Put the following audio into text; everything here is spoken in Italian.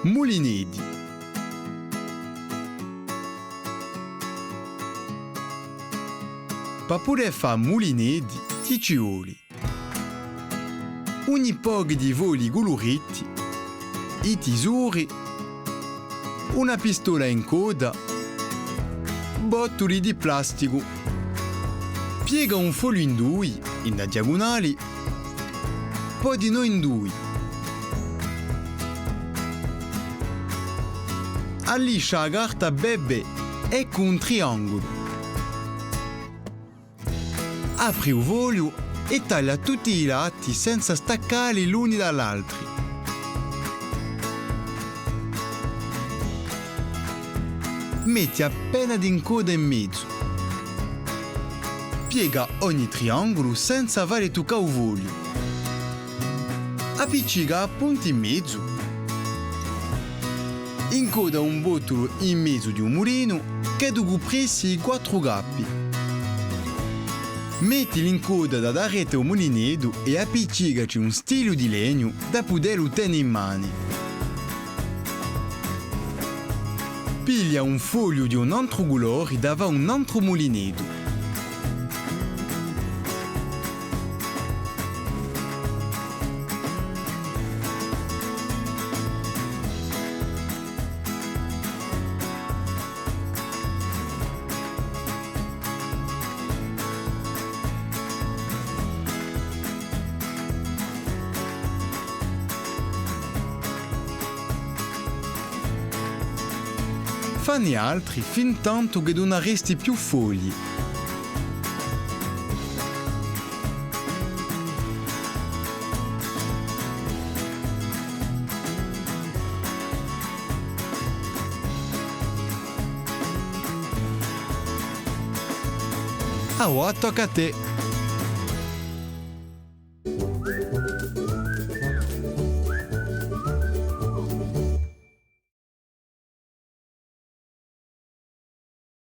Mulinedi. Per poter fare mulinedi ti ci vuole ogni po' di voli coloriti, i tesori, una pistola in coda, bottoli di plastico, piega un foglio in due, in da diagonali, poi di no in due, alliscia la carta bebè e con un triangolo, apri il foglio e taglia tutti i lati senza staccarli l'uni dall'altro. Metti appena di coda in mezzo. Piega ogni triangolo senza fare toccare il foglio. Appiccica appunto in mezzo. Incoda un bottolo in mezzo di un mulino che dopo pressi i 4 gappi. Mettili in coda da darete un mulinedo e appiccicaci un stilo di legno da poterlo tenere in mano. Piglia un foglio di un altro colore da fare un altro mulinedo. Fanne altri fin tanto che non resti più fogli. Ora tocca a te.